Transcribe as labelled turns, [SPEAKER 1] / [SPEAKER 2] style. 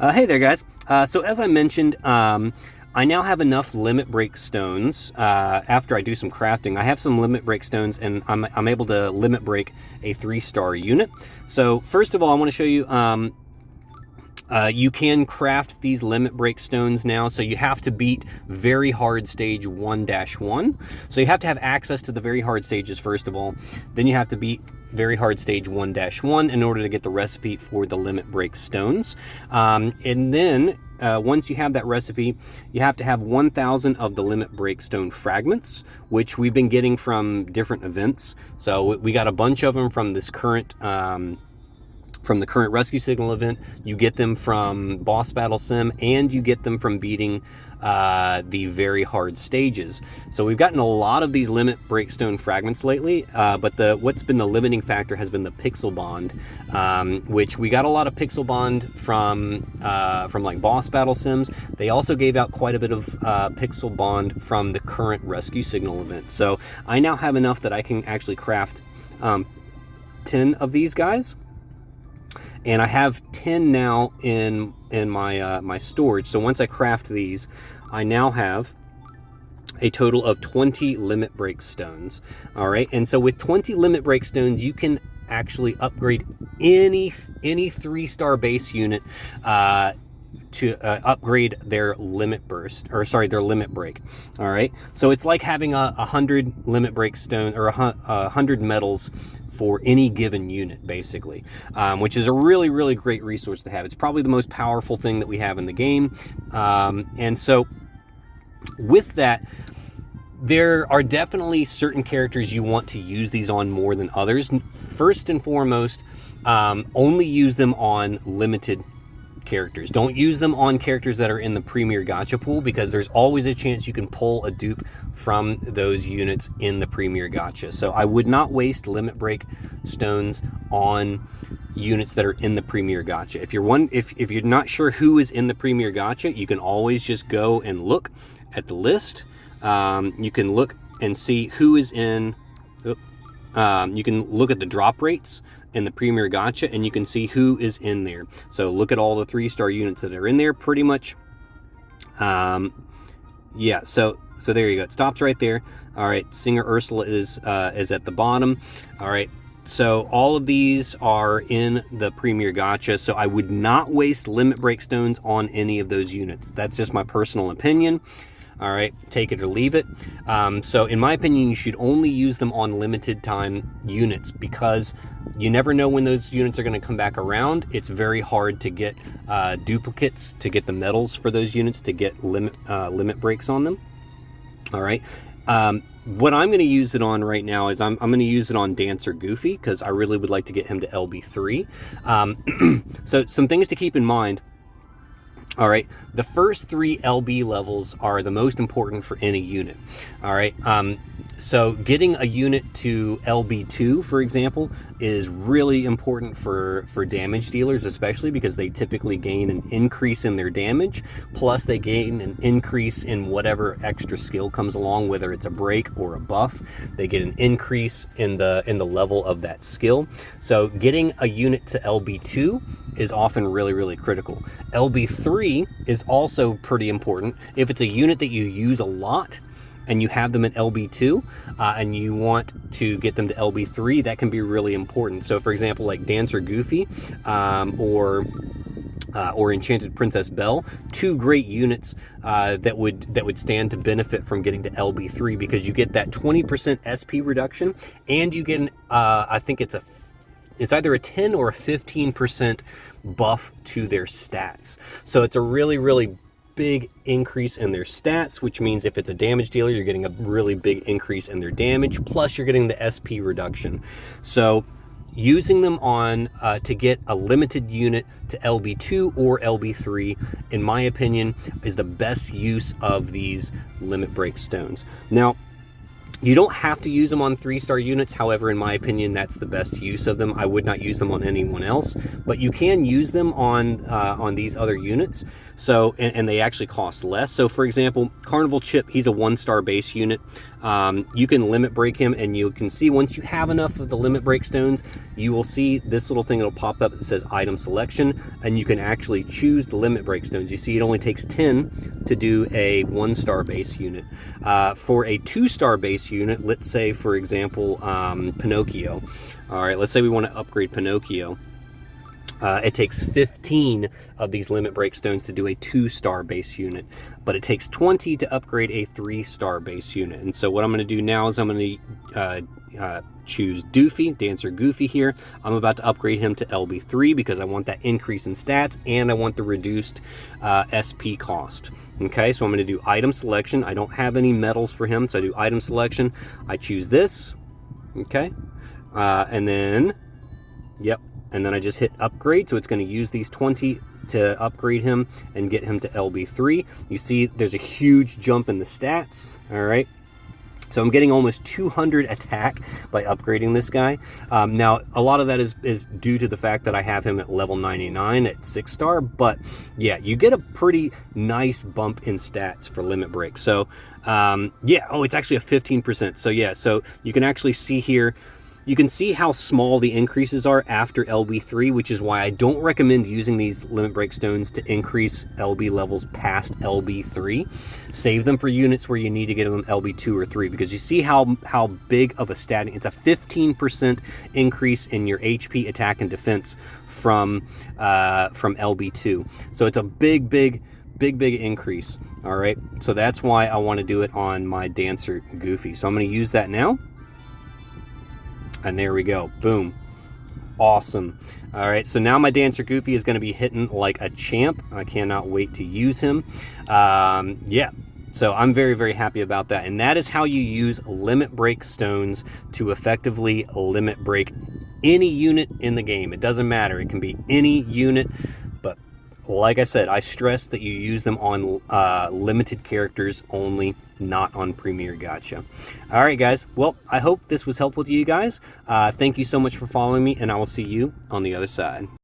[SPEAKER 1] Hey there, guys. So as I mentioned, I now have enough limit break stones. After I do some crafting, I have some limit break stones, and I'm able to limit break a 3-star unit. So first of all, I want to show you. You can craft these limit break stones now, so you have to beat very hard stage 1-1. So you have to have access to the very hard stages first of all. Then you have to beat very hard stage 1-1 in order to get the recipe for the limit break stones. And then once you have that recipe, you have to have 1,000 of the limit break stone fragments, which we've been getting from different events. So we got a bunch of them from this current from the current rescue signal event. You get them from boss battle sim, and you get them from beating the very hard stages. So we've gotten a lot of these limit breakstone fragments lately, but what's been the limiting factor has been the pixel bond, which we got a lot of pixel bond from like boss battle sims. They also gave out quite a bit of pixel bond from the current rescue signal event. So I now have enough that I can actually craft 10 of these guys. And I have 10 now in my my storage. So once I craft these, I now have a total of 20 limit break stones. All right, and so with 20 limit break stones, you can actually upgrade any 3-star base unit to upgrade their limit burst, or sorry, their limit break. All right, so it's like having 100 limit break stone, or 100 medals for any given unit, basically, which is a really great resource to have. It's probably the most powerful thing that we have in the game. And so with that, there are definitely certain characters you want to use these on more than others. First and foremost, only use them on limited characters. Don't use them on characters that are in the premier gacha pool, because there's always a chance you can pull a dupe from those units in the premier gacha. So I would not waste limit break stones on units that are in the premier gacha. If you're not sure who is in the premier gacha, you can always just go and look at the list. You can look and see who is in. You can look at the drop rates in the premier gacha, and you can see who is in there. So look at all the 3-star units that are in there, pretty much. Yeah, so there you go. It stops right there. All right, Singer Ursula is at the bottom. All right, so all of these are in the premier gacha, so I would not waste limit break stones on any of those units. That's just my personal opinion. All right, take it or leave it. So in my opinion, you should only use them on limited time units, because you never know when those units are going to come back around. It's very hard to get duplicates, to get the medals for those units, to get limit breaks on them. All right. What I'm going to use it on right now is I'm going to use it on Dancer Goofy, because I really would like to get him to LB3. So some things to keep in mind. All right, the first 3 LB levels are the most important for any unit. All right, so getting a unit to LB2, for example, is really important for damage dealers, especially because they typically gain an increase in their damage, plus they gain an increase in whatever extra skill comes along, whether it's a break or a buff. They get an increase in the level of that skill. So getting a unit to LB2 is often really critical. LB3 is also pretty important. If it's a unit that you use a lot and you have them at LB2 and you want to get them to LB3, that can be really important. So for example, like Dancer Goofy or Enchanted Princess Belle, 2 great units that would stand to benefit from getting to LB3, because you get that 20% SP reduction, and you get an I think it's either a 10 or a 15% buff to their stats. So it's a really big increase in their stats, which means if it's a damage dealer, you're getting a really big increase in their damage, plus you're getting the SP reduction. So using them on to get a limited unit to LB2 or LB3, in my opinion, is the best use of these limit break stones. Now, you don't have to use them on 3-star units. However, in my opinion, that's the best use of them. I would not use them on anyone else, but you can use them on these other units. So, and they actually cost less. So for example, Carnival Chip, he's a 1-star base unit. you can limit break him, and you can see once you have enough of the limit break stones, you will see this little thing that'll pop up that says item selection, and you can actually choose the limit break stones. You see it only takes 10 to do a 1-star base unit. For a 2-star base unit, let's say for example Pinocchio. All right, let's say we want to upgrade Pinocchio. It takes 15 of these limit break stones to do a 2-star base unit, but it takes 20 to upgrade a 3-star base unit. And so what I'm going to do now is I'm going to choose Doofy, Dancer Goofy here. I'm about to upgrade him to LB3 because I want that increase in stats and I want the reduced SP cost. Okay, so I'm going to do item selection. I don't have any medals for him, so I do item selection. I choose this, okay, and then, yep, and then I just hit upgrade, so it's going to use these 20 to upgrade him and get him to LB3. You see there's a huge jump in the stats, all right? So I'm getting almost 200 attack by upgrading this guy. Now, a lot of that is due to the fact that I have him at level 99 at 6-star, but yeah, you get a pretty nice bump in stats for limit break. So yeah, oh, it's actually a 15%. So yeah, so you can actually see here, you can see how small the increases are after LB3, which is why I don't recommend using these limit break stones to increase LB levels past LB3. Save them for units where you need to get them LB2 or 3, because you see how big of a stat. It's a 15% increase in your HP, attack, and defense from LB2. So it's a big increase. All right, so that's why I want to do it on my Dancer Goofy. So I'm going to use that now. And there we go, boom, awesome. All right, so now my Dancer Goofy is going to be hitting like a champ. I cannot wait to use him. Yeah, so I'm very happy about that. And that is how you use limit break stones to effectively limit break any unit in the game. It doesn't matter, it can be any unit, but like I said, I stress that you use them on limited characters only, not on Premier Gacha. All right, guys. Well, I hope this was helpful to you guys. Thank you so much for following me, and I will see you on the other side.